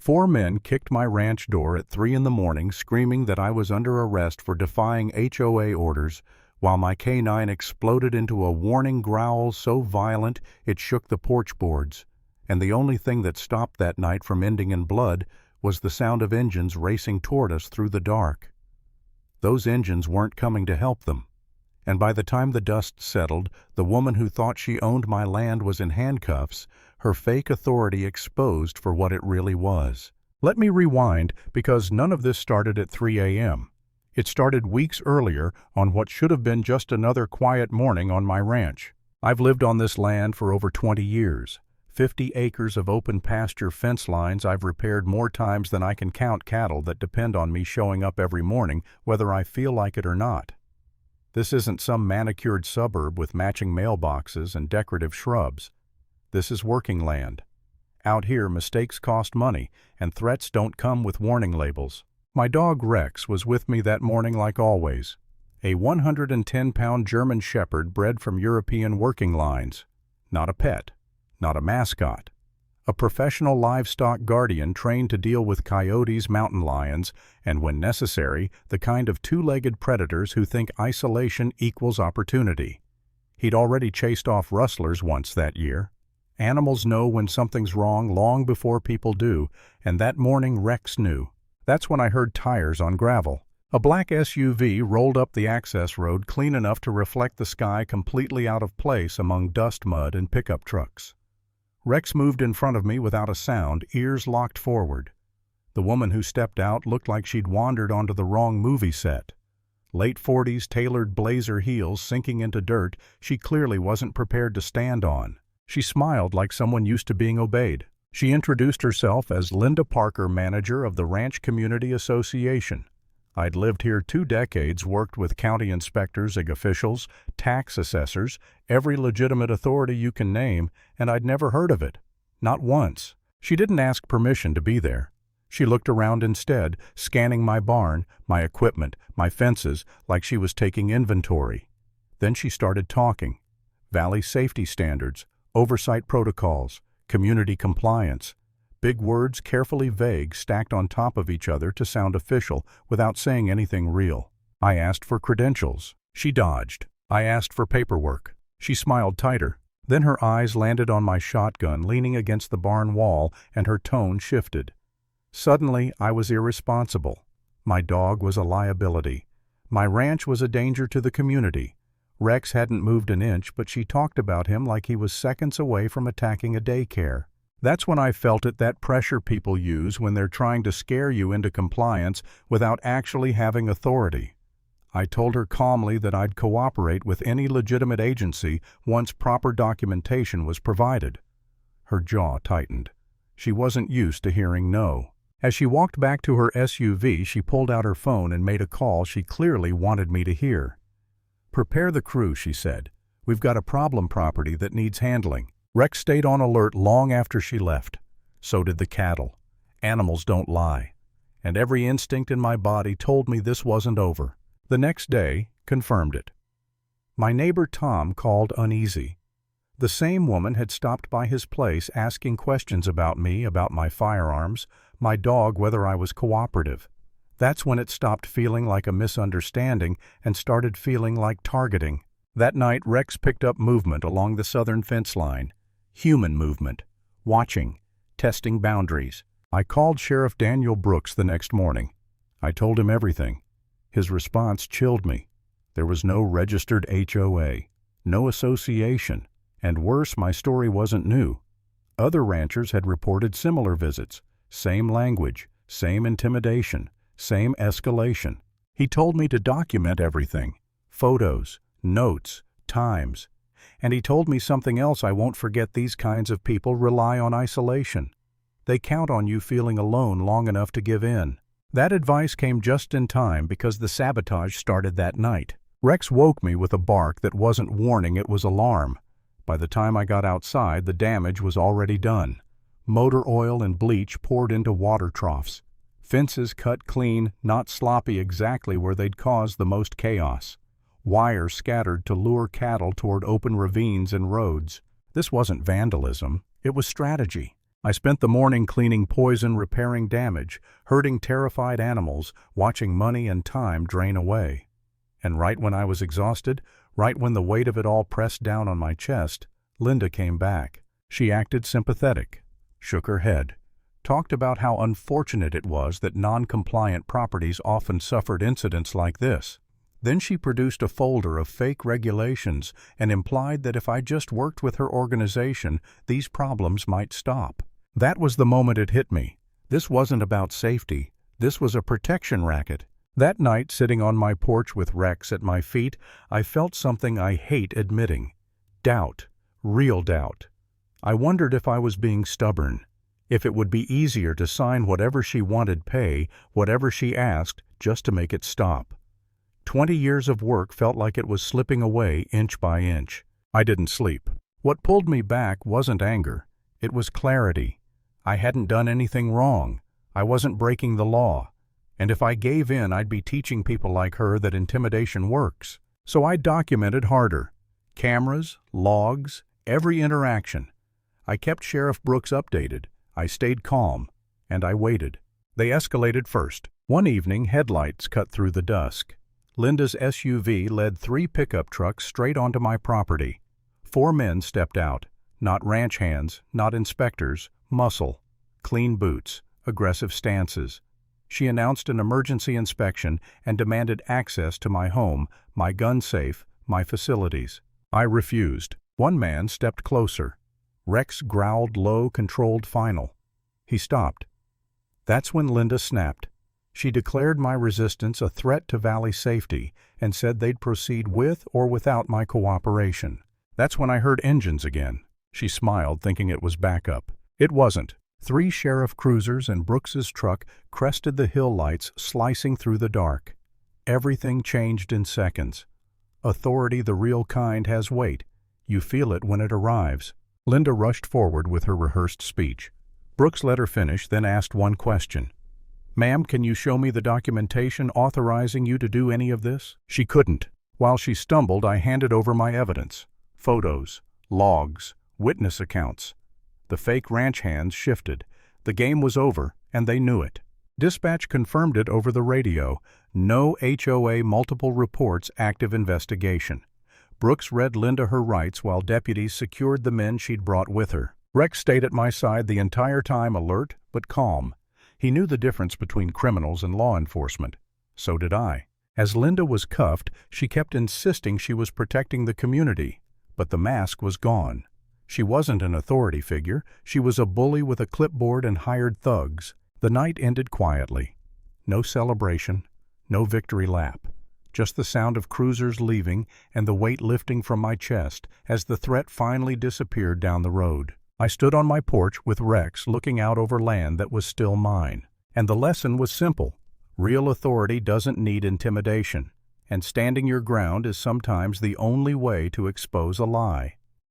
4 men kicked my ranch door at 3 in the morning, screaming that I was under arrest for defying HOA orders, while my canine exploded into a warning growl so violent it shook the porch boards, and the only thing that stopped that night from ending in blood was the sound of engines racing toward us through the dark. Those engines weren't coming to help them, and by the time the dust settled, the woman who thought she owned my land was in handcuffs, her fake authority exposed for what it really was. Let me rewind, because none of this started at 3 a.m. It started weeks earlier on what should have been just another quiet morning on my ranch. I've lived on this land for over 20 years. 50 acres of open pasture fence lines I've repaired more times than I can count cattle that depend on me showing up every morning, whether I feel like it or not. This isn't some manicured suburb with matching mailboxes and decorative shrubs. This is working land. Out here, mistakes cost money, and threats don't come with warning labels. My dog Rex was with me that morning like always. A 110-pound German Shepherd bred from European working lines. Not a pet. Not a mascot. A professional livestock guardian trained to deal with coyotes, mountain lions, and when necessary, the kind of two-legged predators who think isolation equals opportunity. He'd already chased off rustlers once that year. Animals know when something's wrong long before people do, and that morning Rex knew. That's when I heard tires on gravel. A black SUV rolled up the access road clean enough to reflect the sky completely out of place among dust, mud, and pickup trucks. Rex moved in front of me without a sound, ears locked forward. The woman who stepped out looked like she'd wandered onto the wrong movie set. Late 40s tailored blazer heels sinking into dirt she clearly wasn't prepared to stand on. She smiled like someone used to being obeyed. She introduced herself as Linda Parker, manager of the Ranch Community Association. I'd lived here 2 decades, worked with county inspectors, ag officials, tax assessors, every legitimate authority you can name, and I'd never heard of it. Not once. She didn't ask permission to be there. She looked around instead, scanning my barn, my equipment, my fences, like she was taking inventory. Then she started talking. Valley safety standards, oversight protocols, community compliance. Big words carefully vague, stacked on top of each other to sound official without saying anything real. I asked for credentials. She dodged. I asked for paperwork. She smiled tighter. Then her eyes landed on my shotgun leaning against the barn wall, and her tone shifted. Suddenly, I was irresponsible. My dog was a liability. My ranch was a danger to the community. Rex hadn't moved an inch, but she talked about him like he was seconds away from attacking a daycare. That's when I felt it, that pressure people use when they're trying to scare you into compliance without actually having authority. I told her calmly that I'd cooperate with any legitimate agency once proper documentation was provided. Her jaw tightened. She wasn't used to hearing no. As she walked back to her SUV, she pulled out her phone and made a call she clearly wanted me to hear. "Prepare the crew," she said. "We've got a problem property that needs handling." Rex stayed on alert long after she left. So did the cattle. Animals don't lie. And every instinct in my body told me this wasn't over. The next day confirmed it. My neighbor Tom called uneasy. The same woman had stopped by his place asking questions about me, about my firearms, my dog, whether I was cooperative. That's when it stopped feeling like a misunderstanding and started feeling like targeting. That night, Rex picked up movement along the southern fence line. Human movement. Watching. Testing boundaries. I called Sheriff Daniel Brooks the next morning. I told him everything. His response chilled me. There was no registered HOA, no association, and worse, my story wasn't new. Other ranchers had reported similar visits. Same language, same intimidation, same escalation. He told me to document everything. Photos, notes, times. And he told me something else I won't forget: these kinds of people rely on isolation. They count on you feeling alone long enough to give in. That advice came just in time because the sabotage started that night. Rex woke me with a bark that wasn't warning, it was alarm. By the time I got outside, the damage was already done. Motor oil and bleach poured into water troughs. Fences cut clean, not sloppy exactly where they'd caused the most chaos. Wire scattered to lure cattle toward open ravines and roads. This wasn't vandalism, it was strategy. I spent the morning cleaning poison, repairing damage, herding terrified animals, watching money and time drain away. And right when I was exhausted, right when the weight of it all pressed down on my chest, Linda came back. She acted sympathetic, shook her head, talked about how unfortunate it was that non-compliant properties often suffered incidents like this. Then she produced a folder of fake regulations and implied that if I just worked with her organization, these problems might stop. That was the moment it hit me. This wasn't about safety. This was a protection racket. That night, sitting on my porch with Rex at my feet, I felt something I hate admitting. Doubt. Real doubt. I wondered if I was being stubborn. If it would be easier to sign whatever she wanted, pay whatever she asked, just to make it stop. 20 years of work felt like it was slipping away inch by inch. I didn't sleep. What pulled me back wasn't anger. It was clarity. I hadn't done anything wrong. I wasn't breaking the law. And if I gave in, I'd be teaching people like her that intimidation works. So I documented harder. Cameras, logs, every interaction. I kept Sheriff Brooks updated. I stayed calm. And I waited. They escalated first. One evening, headlights cut through the dusk. Linda's SUV led 3 pickup trucks straight onto my property. 4 men stepped out. Not ranch hands, not inspectors, muscle, clean boots, aggressive stances. She announced an emergency inspection and demanded access to my home, my gun safe, my facilities. I refused. One man stepped closer. Rex growled low, controlled final. He stopped. That's when Linda snapped. She declared my resistance a threat to Valley safety and said they'd proceed with or without my cooperation. That's when I heard engines again. She smiled, thinking it was backup. It wasn't. 3 sheriff cruisers and Brooks's truck crested the hill lights, slicing through the dark. Everything changed in seconds. Authority, the real kind, has weight. You feel it when it arrives. Linda rushed forward with her rehearsed speech. Brooks let her finish, then asked one question. "Ma'am, can you show me the documentation authorizing you to do any of this?" She couldn't. While she stumbled, I handed over my evidence. Photos, logs, witness accounts. The fake ranch hands shifted. The game was over, and they knew it. Dispatch confirmed it over the radio. No HOA, multiple reports, active investigation. Brooks read Linda her rights while deputies secured the men she'd brought with her. Rex stayed at my side the entire time, alert but calm. He knew the difference between criminals and law enforcement. So did I. As Linda was cuffed, she kept insisting she was protecting the community. But the mask was gone. She wasn't an authority figure. She was a bully with a clipboard and hired thugs. The night ended quietly. No celebration, no victory lap. Just the sound of cruisers leaving and the weight lifting from my chest as the threat finally disappeared down the road. I stood on my porch with Rex, looking out over land that was still mine. And the lesson was simple. Real authority doesn't need intimidation. And standing your ground is sometimes the only way to expose a lie.